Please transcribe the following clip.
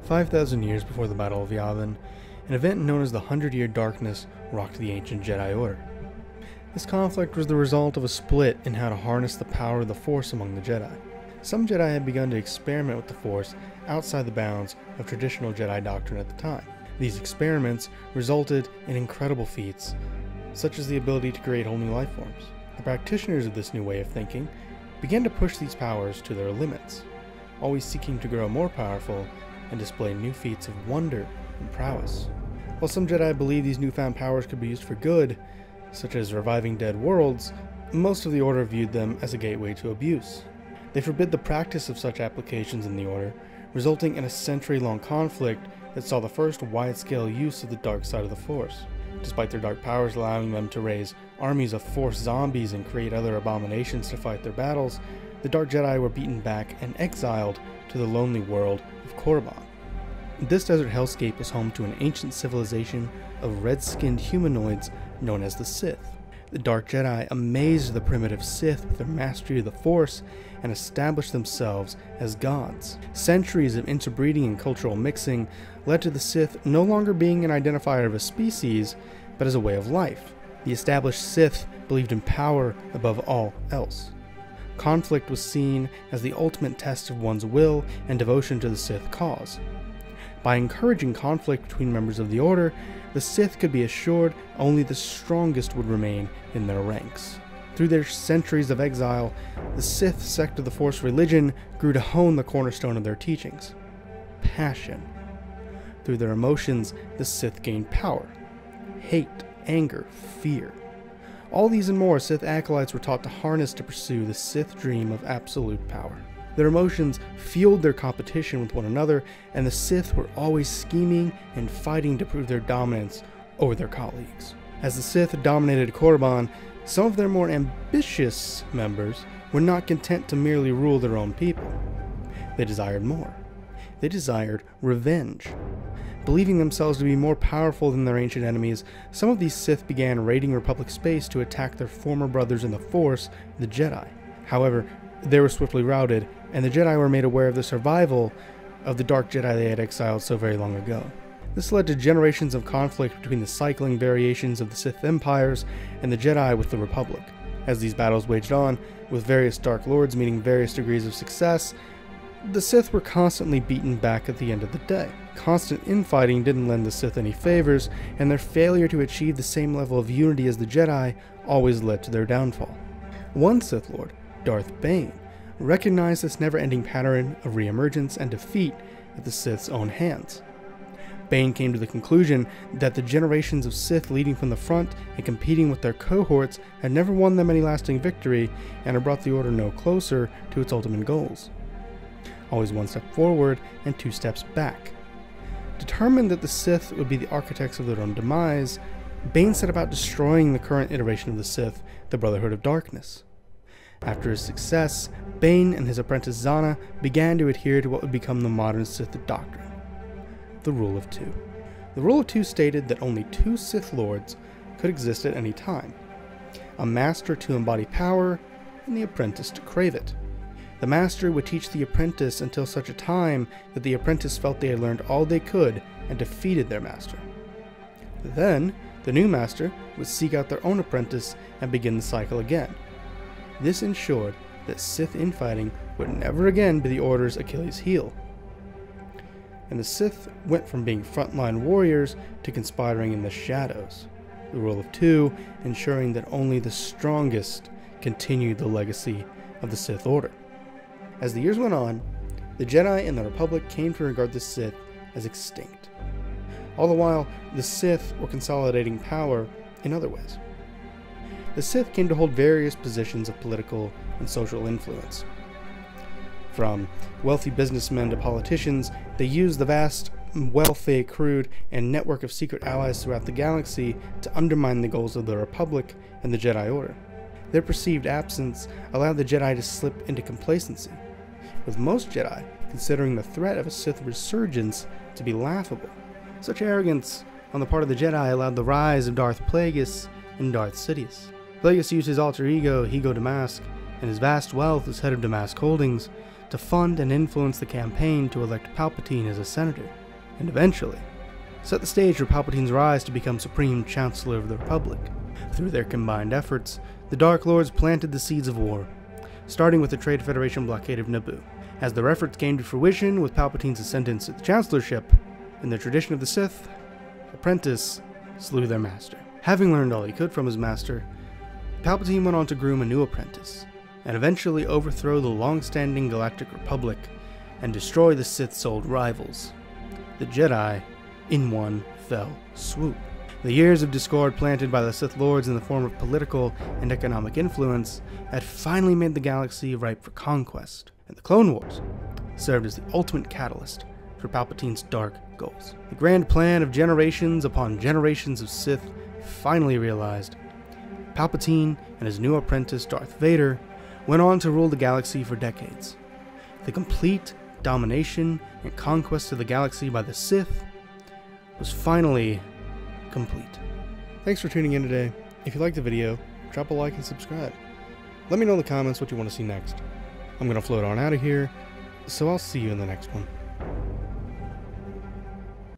5,000 years before the Battle of Yavin, an event known as the 100-Year Darkness rocked the ancient Jedi Order. This conflict was the result of a split in how to harness the power of the Force among the Jedi. Some Jedi had begun to experiment with the Force outside the bounds of traditional Jedi doctrine at the time. These experiments resulted in incredible feats, such as the ability to create whole new life forms. The practitioners of this new way of thinking began to push these powers to their limits, always seeking to grow more powerful and display new feats of wonder and prowess. While some Jedi believed these newfound powers could be used for good, such as reviving dead worlds, most of the Order viewed them as a gateway to abuse. They forbid the practice of such applications in the Order, resulting in a century-long conflict that saw the first wide-scale use of the dark side of the Force. Despite their dark powers allowing them to raise armies of Force zombies and create other abominations to fight their battles, the Dark Jedi were beaten back and exiled to the lonely world of Korriban. This desert hellscape was home to an ancient civilization of red-skinned humanoids known as the Sith. The Dark Jedi amazed the primitive Sith with their mastery of the Force and established themselves as gods. Centuries of interbreeding and cultural mixing led to the Sith no longer being an identifier of a species, but as a way of life. The established Sith believed in power above all else. Conflict was seen as the ultimate test of one's will and devotion to the Sith cause. By encouraging conflict between members of the Order, the Sith could be assured only the strongest would remain in their ranks. Through their centuries of exile, the Sith sect of the Force religion grew to hone the cornerstone of their teachings: passion. Through their emotions, the Sith gained power: hate, anger, fear. All these and more Sith acolytes were taught to harness to pursue the Sith dream of absolute power. Their emotions fueled their competition with one another, and the Sith were always scheming and fighting to prove their dominance over their colleagues. As the Sith dominated Korriban, some of their more ambitious members were not content to merely rule their own people. They desired more. They desired revenge. Believing themselves to be more powerful than their ancient enemies, some of these Sith began raiding Republic space to attack their former brothers in the Force, the Jedi. However, they were swiftly routed, and the Jedi were made aware of the survival of the Dark Jedi they had exiled so very long ago. This led to generations of conflict between the cycling variations of the Sith empires and the Jedi with the Republic. As these battles waged on, with various Dark Lords meeting various degrees of success, the Sith were constantly beaten back at the end of the day. Constant infighting didn't lend the Sith any favors, and their failure to achieve the same level of unity as the Jedi always led to their downfall. One Sith Lord, Darth Bane, recognized this never-ending pattern of reemergence and defeat at the Sith's own hands. Bane came to the conclusion that the generations of Sith leading from the front and competing with their cohorts had never won them any lasting victory and had brought the Order no closer to its ultimate goals. Always one step forward and two steps back. Determined that the Sith would be the architects of their own demise, Bane set about destroying the current iteration of the Sith, the Brotherhood of Darkness. After his success, Bane and his apprentice Zana began to adhere to what would become the modern Sith doctrine: the Rule of Two. The Rule of Two stated that only two Sith Lords could exist at any time: a master to embody power, and the apprentice to crave it. The master would teach the apprentice until such a time that the apprentice felt they had learned all they could and defeated their master. Then, the new master would seek out their own apprentice and begin the cycle again. This ensured that Sith infighting would never again be the Order's Achilles heel. And the Sith went from being frontline warriors to conspiring in the shadows, the Rule of Two ensuring that only the strongest continued the legacy of the Sith Order. As the years went on, the Jedi and the Republic came to regard the Sith as extinct. All the while, the Sith were consolidating power in other ways. The Sith came to hold various positions of political and social influence. From wealthy businessmen to politicians, they used the vast wealth they accrued and network of secret allies throughout the galaxy to undermine the goals of the Republic and the Jedi Order. Their perceived absence allowed the Jedi to slip into complacency, with most Jedi considering the threat of a Sith resurgence to be laughable. Such arrogance on the part of the Jedi allowed the rise of Darth Plagueis and Darth Sidious. Plagueis used his alter ego, Ego Damask, and his vast wealth as head of Damask Holdings to fund and influence the campaign to elect Palpatine as a senator, and eventually set the stage for Palpatine's rise to become Supreme Chancellor of the Republic. Through their combined efforts, the Dark Lords planted the seeds of war, starting with the Trade Federation blockade of Naboo. As their efforts came to fruition with Palpatine's ascendance to the Chancellorship, in the tradition of the Sith, apprentice slew their master. Having learned all he could from his master, Palpatine went on to groom a new apprentice, and eventually overthrow the long-standing Galactic Republic and destroy the Sith's old rivals, the Jedi, in one fell swoop. The years of discord planted by the Sith Lords in the form of political and economic influence had finally made the galaxy ripe for conquest, and the Clone Wars served as the ultimate catalyst for Palpatine's dark goals. The grand plan of generations upon generations of Sith finally realized. Palpatine and his new apprentice Darth Vader went on to rule the galaxy for decades. The complete domination and conquest of the galaxy by the Sith was finally complete. Thanks for tuning in today. If you liked the video, drop a like and subscribe. Let me know in the comments what you want to see next. I'm going to float on out of here, so I'll see you in the next one.